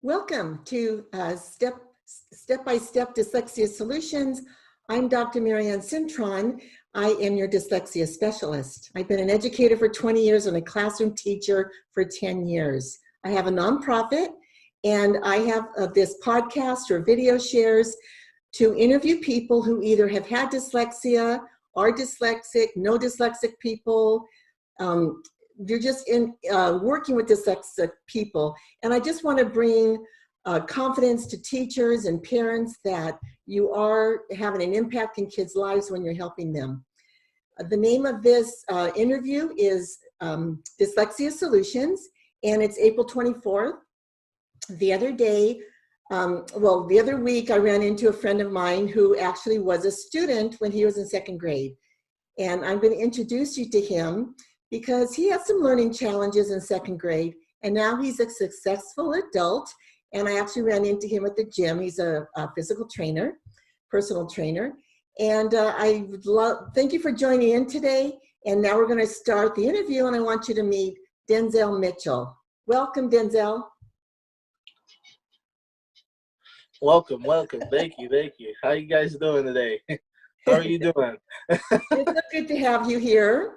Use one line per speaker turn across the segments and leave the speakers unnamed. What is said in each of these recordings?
Welcome to Step-by-Step Dyslexia Solutions. I'm Dr. Marianne Cintron. I am your dyslexia specialist. I've been an educator for 20 years and a classroom teacher for 10 years. I have a nonprofit, and I have this podcast or video shares to interview people who either have had dyslexia, are dyslexic, know dyslexic people. You're just working with dyslexic people. And I just want to bring confidence to teachers and parents that you are having an impact in kids' lives when you're helping them. The name of this interview is Dyslexia Solutions, and it's April 24th. The other day, the other week, I ran into a friend of mine who actually was a student when he was in second grade. And I'm going to introduce you to him because he had some learning challenges in second grade, and now he's a successful adult. And I actually ran into him at the gym. He's a physical trainer, personal trainer. And I would thank you for joining in today. And now we're going to start the interview, and I want you to meet Denzel Mitchell. Welcome, Denzel.
Welcome. Thank you. How you guys doing today? How are you doing?
It's so good to have you here.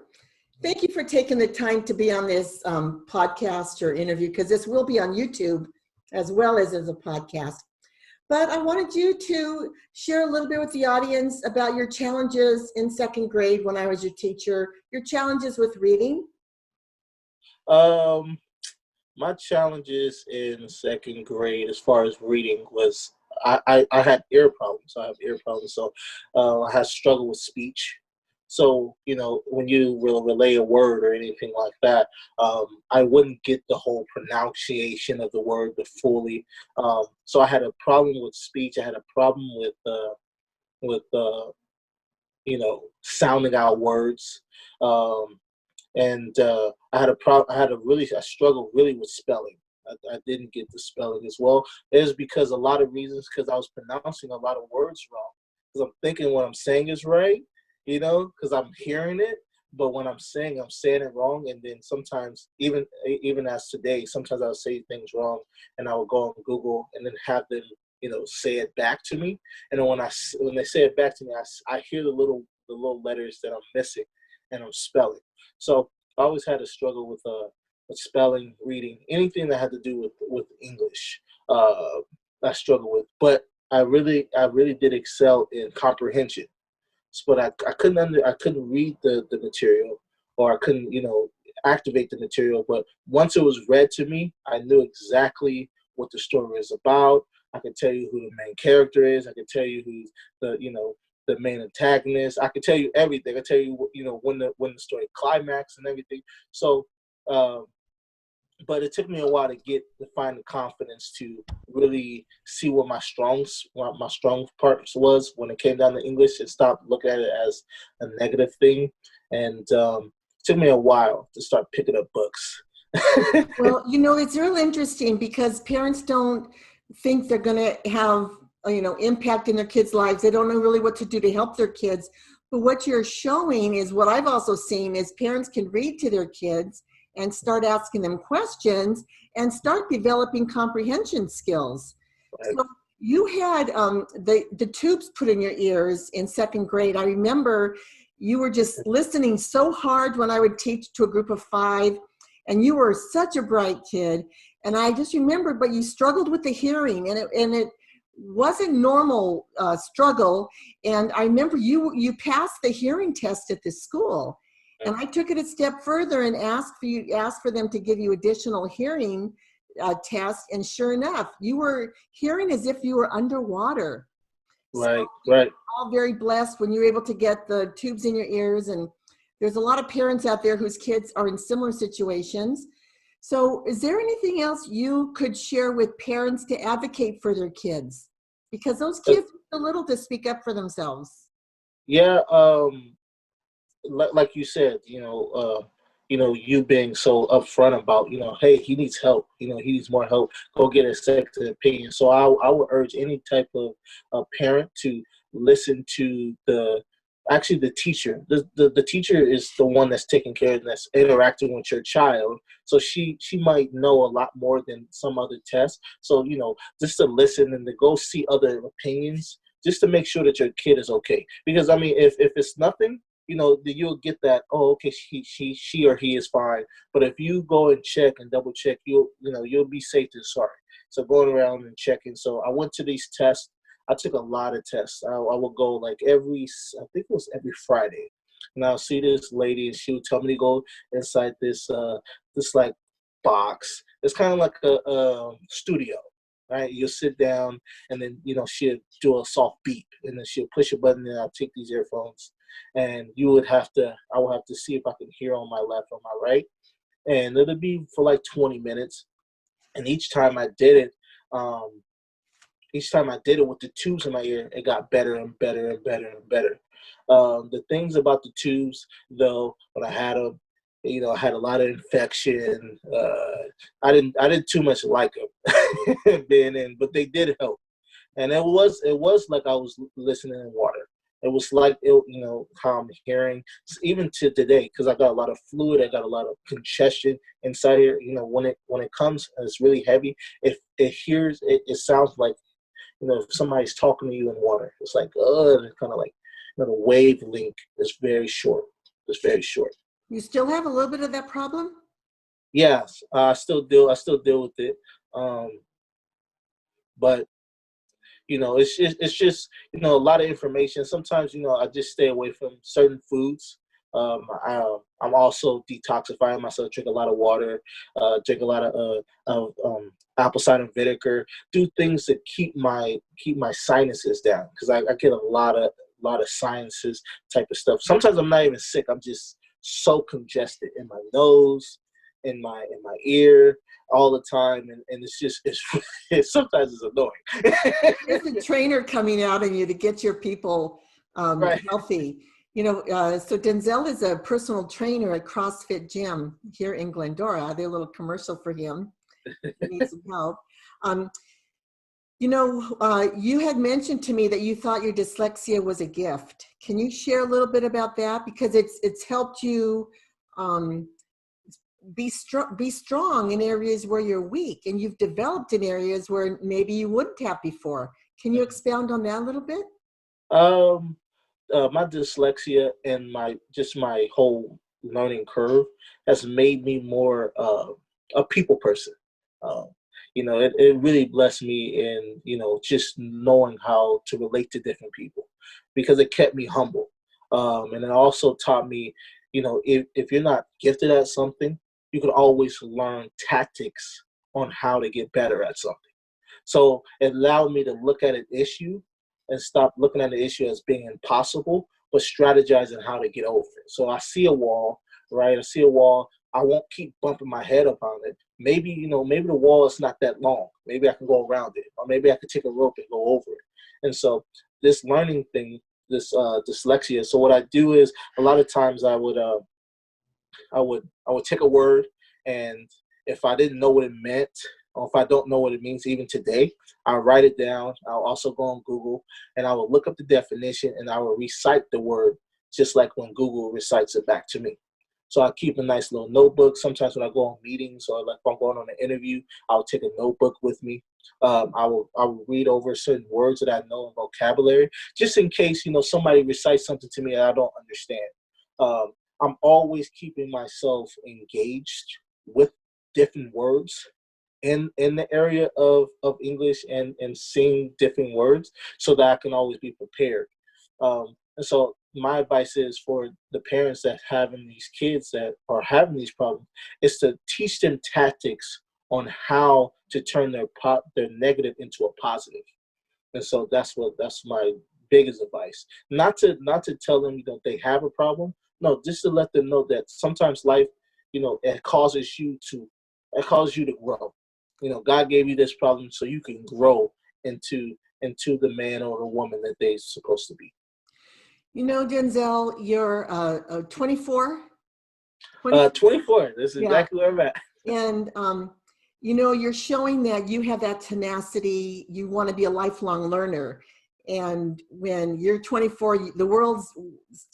Thank you for taking the time to be on this podcast or interview, because this will be on YouTube as well as a podcast. But I wanted you to share a little bit with the audience about your challenges in second grade when I was your teacher, your challenges with reading.
My challenges in second grade as far as reading was I had ear problems. I have ear problems, so I had struggle with speech. So, when you will relay a word or anything like that, I wouldn't get the whole pronunciation of the word fully. So I had a problem with speech. I had a problem with sounding out words. And I struggled really with spelling. I didn't get the spelling as well. It was because a lot of reasons, because I was pronouncing a lot of words wrong. Because I'm thinking what I'm saying is right, because I'm hearing it, but when I'm saying it wrong. And then sometimes, even as today, sometimes I'll say things wrong, and I will go on Google and then have them, say it back to me. And then when they say it back to me, I hear the little letters that I'm missing, and I'm spelling. So I always had a struggle with spelling, reading, anything that had to do with English. I struggle with, but I really did excel in comprehension. But I couldn't read the material, or I couldn't activate the material. But once it was read to me, I knew exactly what the story is about. I could tell you who the main character is. I could tell you who's the main antagonist. I could tell you everything. I tell you when the story climax and everything. So, but it took me a while to find the confidence to really see what my strong parts was when it came down to English, and stop looking at it as a negative thing. And it took me a while to start picking up books.
Well, it's really interesting because parents don't think they're going to have impact in their kids' lives. They don't know really what to do to help their kids. But what you're showing is what I've also seen is parents can read to their kids and start asking them questions and start developing comprehension skills.
Right.
So you had the tubes put in your ears in second grade. I remember you were just listening so hard when I would teach to a group of 5, and you were such a bright kid. And I just remembered, but you struggled with the hearing, and it wasn't normal struggle. And I remember you passed the hearing test at this school, and I took it a step further and asked for them to give you additional hearing tests. And sure enough, you were hearing as if you were underwater.
Right,
so
right.
All very blessed when you're able to get the tubes in your ears. And there's a lot of parents out there whose kids are in similar situations. So is there anything else you could share with parents to advocate for their kids? Because those kids are little to speak up for themselves.
Yeah, like you said, you being so upfront about, hey, he needs help. He needs more help. Go get a second opinion. So I would urge any type of parent to listen to the actually the teacher. The teacher is the one that's taking care and that's interacting with your child. So she might know a lot more than some other tests. So, just to listen and to go see other opinions, just to make sure that your kid is okay. Because I mean, if it's nothing, you'll get that, oh, okay, she or he is fine. But if you go and check and double check, you'll be safe and sorry. So going around and checking. So I went to these tests. I took a lot of tests. I would go like I think it was every Friday. And I'll see this lady and she would tell me to go inside this like box. It's kind of like a studio, right? You'll sit down and then, she'll do a soft beep and then she'll push a button and I'll take these earphones and I would have to see if I can hear on my left or my right. And it'll be for like 20 minutes. And each time I did it with the tubes in my ear, it got better and better and better and better. The things about the tubes, though, when I had them, I had a lot of infection. I didn't too much like them being in, but they did help. And it was like I was listening in water. It was like how I'm hearing, even to today, because I got a lot of fluid, I got a lot of congestion inside here. When it comes and it's really heavy, it sounds like if somebody's talking to you in water. It's like it's kind of like the wavelength is very short. It's very short.
You still have a little bit of that problem?
Yes, I still deal with it. But it's just a lot of information. Sometimes I just stay away from certain foods. I'm also detoxifying myself. Drink a lot of water. Drink a lot of apple cider vinegar. Do things to keep my sinuses down because I get a lot of sinuses type of stuff. Sometimes I'm not even sick. I'm just so congested in my nose, in my ear all the time, and it's sometimes it's annoying.
There's a trainer coming out in you to get your people
Right.
healthy. So Denzel is a personal trainer at CrossFit Gym here in Glendora. They're a little commercial for him. He needs some help. You had mentioned to me that you thought your dyslexia was a gift. Can you share a little bit about that? Because it's helped you be strong in areas where you're weak, and you've developed in areas where maybe you wouldn't have before. Can you expound on that a little bit?
My dyslexia and my whole learning curve has made me more a people person. It really blessed me in just knowing how to relate to different people because it kept me humble. And it also taught me, if you're not gifted at something, you can always learn tactics on how to get better at something. So it allowed me to look at an issue and stop looking at the issue as being impossible, but strategizing how to get over it. So I see a wall, right? I won't keep bumping my head up on it. Maybe the wall is not that long. Maybe I can go around it, or maybe I could take a rope and go over it. And so this learning thing, this dyslexia. So what I do is a lot of times I would take a word, and if I didn't know what it meant, or if I don't know what it means even today, I'll write it down. I'll also go on Google, and I will look up the definition, and I will recite the word just like when Google recites it back to me. So I keep a nice little notebook. Sometimes when I go on meetings or like if I'm going on an interview, I'll take a notebook with me. I will read over certain words that I know in vocabulary, just in case somebody recites something to me that I don't understand. I'm always keeping myself engaged with different words in the area of English and seeing different words so that I can always be prepared. And so my advice is for the parents that having these kids that are having these problems is to teach them tactics on how to turn their negative into a positive. And so that's my biggest advice. Not to tell them they have a problem. No, just to let them know that sometimes life, it causes you to grow. God gave you this problem so you can grow into the man or the woman that they're supposed to be.
Denzel, you're 24?
24. This is exactly where I'm at.
And, you're showing that you have that tenacity. You want to be a lifelong learner. And when you're 24, the world's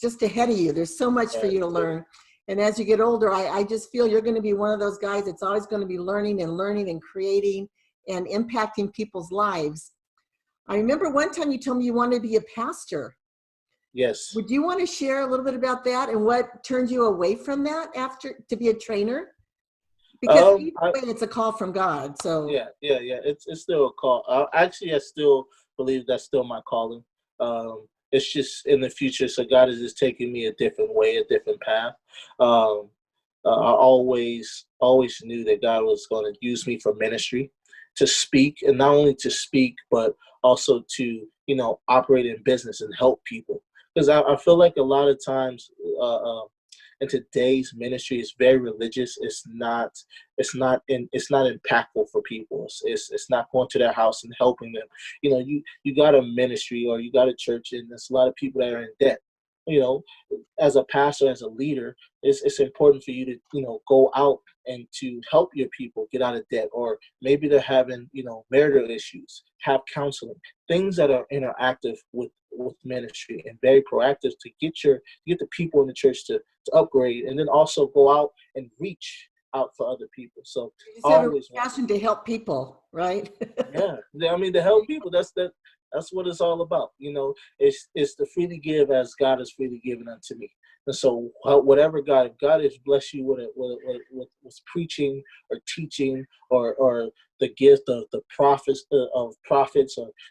just ahead of you. There's so much for
Right.
you to learn. And as you get older, I just feel you're going to be one of those guys that's always going to be learning and creating and impacting people's lives. I remember one time you told me you wanted to be a pastor.
Yes.
Would you want to share a little bit about that and what turned you away from that after to be a trainer? Because either way, it's a call from God. So
Yeah. It's still a call. Actually, I still believe that's still my calling. It's just in the future, so God is just taking me a different way, a different path. I always knew that God was going to use me for ministry, to speak, and not only to speak, but also to operate in business and help people. Because I feel like a lot of times, in today's ministry, is very religious. It's not impactful for people. It's not going to their house and helping them. You got a ministry or you got a church, and there's a lot of people that are in debt. As a pastor, as a leader, it's important for you to go out and to help your people get out of debt, or maybe they're having marital issues, have counseling, things that are interactive with ministry and very proactive to get the people in the church to upgrade, and then also go out and reach out for other people. So
you just have a
always
passion to help people, right?
yeah, I mean, to help people. That's what it's all about. It's to freely give as God has freely given unto me. And so, whatever if God has blessed you with preaching or teaching, or the gift of the prophets, or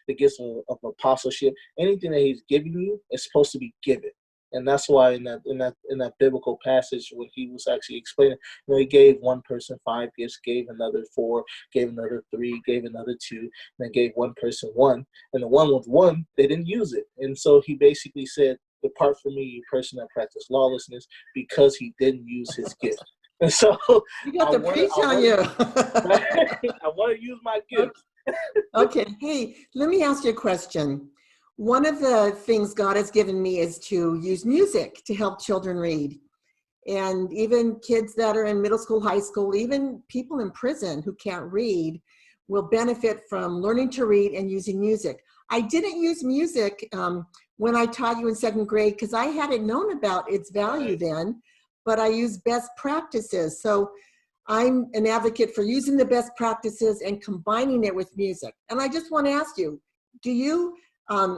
the gift of apostleship, anything that He's given you is supposed to be given. And that's why in that biblical passage, when He was actually explaining, He gave one person 5 gifts, gave another 4, gave another 3, gave another 2, and then gave one person 1. And the one with 1, they didn't use it. And so He basically said, "Depart from me, you person that practice lawlessness," because he didn't use his gift. And so
You got the preach on you.
I want to use my gift.
Okay. Hey, let me ask you a question. One of the things God has given me is to use music to help children read. And even kids that are in middle school, high school, even people in prison who can't read will benefit from learning to read and using music. I didn't use music when I taught you in 2nd grade because I hadn't known about its value then, but I used best practices. So I'm an advocate for using the best practices and combining it with music. And I just want to ask you, do you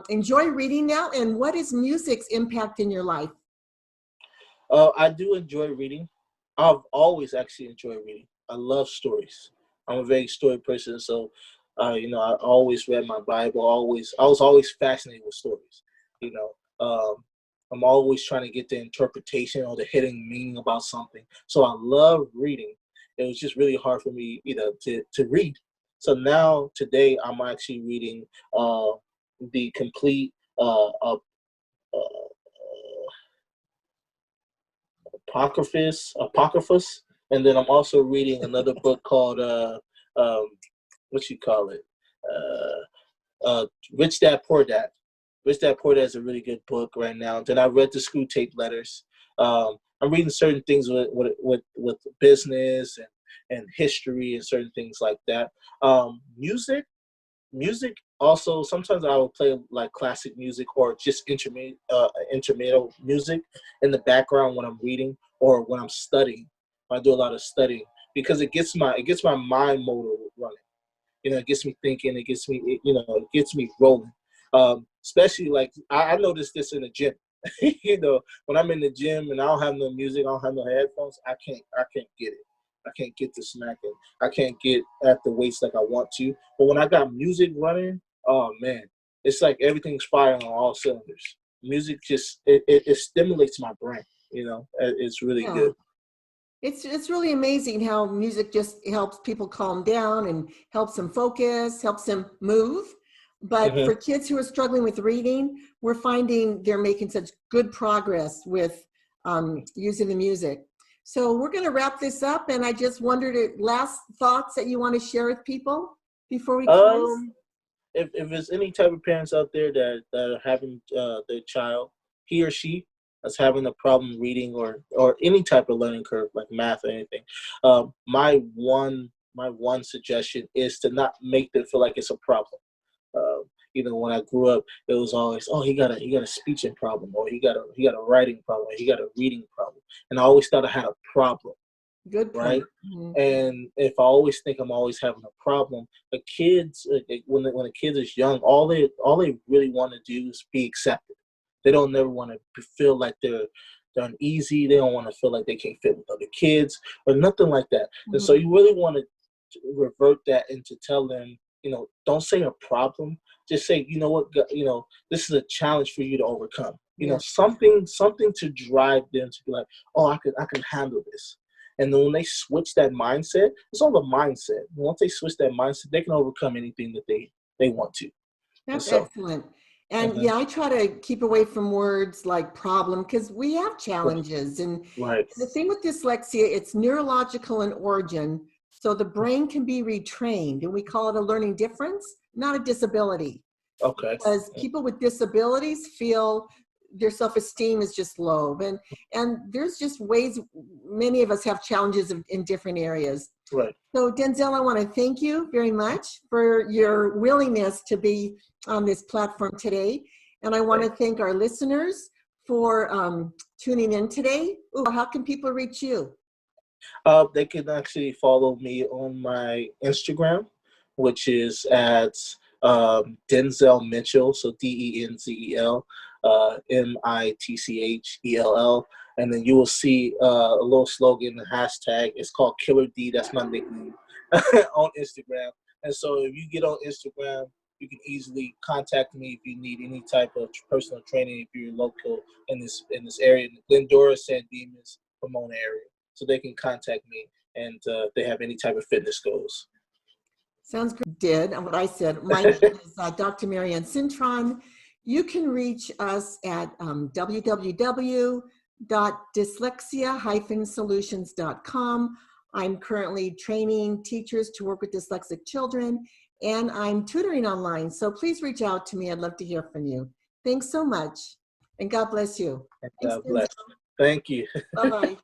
enjoy reading now? And what is music's impact in your life?
I do enjoy reading. I've always actually enjoyed reading. I love stories. I'm a very story person, so I always read my Bible. I was always fascinated with stories. You know, I'm always trying to get the interpretation or the hidden meaning about something. So I love reading. It was just really hard for me, to read. So now today I'm actually reading the complete Apocryphus, and then I'm also reading another book called what you call it, Rich Dad Poor Dad. Rich Dad Poor Dad is a really good book right now. Then I read the Screw Tape Letters. I'm reading certain things with business and history and certain things like that. Music also, sometimes I will play like classic music or just intermediate music in the background when I'm reading or when I'm studying. I do a lot of studying because it gets my mind motor running. It gets me thinking. It gets me rolling. Especially like I noticed this in the gym. When I'm in the gym and I don't have no music, I don't have no headphones, I can't get it. I can't get the smacking. I can't get at the weights like I want to. But when I got music running, oh man, it's like everything's firing on all cylinders. Music just it stimulates my brain. It's really
Yeah.
good.
It's really amazing how music just helps people calm down and helps them focus, helps them move. But
Mm-hmm.
for kids who are struggling with reading, we're finding they're making such good progress with using the music. So we're going to wrap this up, and I just wondered, last thoughts that you want to share with people before we close?
If there's any type of parents out there that are having their child, he or she, that's having a problem reading or any type of learning curve like math or anything, my one suggestion is to not make them feel like it's a problem. when I grew up, it was always, oh, he got a speeching problem, or he got a writing problem, or he got a reading problem, and I always thought I had a problem,
Good
right?
point. Mhm.
And if I always think I'm always having a problem, the kids, when a kid is young, all they really want to do is be accepted. They don't never want to feel like they're uneasy. They don't want to feel like they can't fit with other kids or nothing like that. And so
Mhm.
you really want to revert that into tell them, don't say a problem. Just say, you know what, this is a challenge for you to overcome.
Yes.
Something to drive them to be like, oh, I can handle this. And then when they switch that mindset, it's all the mindset. Once they switch that mindset, they can overcome anything that they want to. And
That's
so,
excellent. And
mhm,
yeah, I try to keep away from words like problem because we have challenges. And
right,
the thing with dyslexia, it's neurological in origin. So the brain can be retrained, and we call it a learning difference, not a disability.
okay,
Because people with disabilities feel their self-esteem is just low. And there's just ways, many of us have challenges in different areas.
right.
So Denzel, I want to thank you very much for your willingness to be on this platform today. And I want to thank our listeners for tuning in today. Ooh, how can people reach you?
They can actually follow me on my Instagram, which is at Denzel Mitchell, so Denzel, Mitchell, and then you will see a little slogan, a hashtag. It's called Killer D. That's my nickname on Instagram. And so if you get on Instagram, you can easily contact me if you need any type of personal training. If you're local in this area, in the Glendora, San Dimas, Pomona area, so they can contact me and if they have any type of fitness goals.
Sounds good. Did and what I said. My name is Dr. Marianne Cintron. You can reach us at www.dyslexia-solutions.com. I'm currently training teachers to work with dyslexic children, and I'm tutoring online. So please reach out to me. I'd love to hear from you. Thanks so much, and God bless you. Thanks,
God
Denzel.
bless. Thank you.
Bye-bye.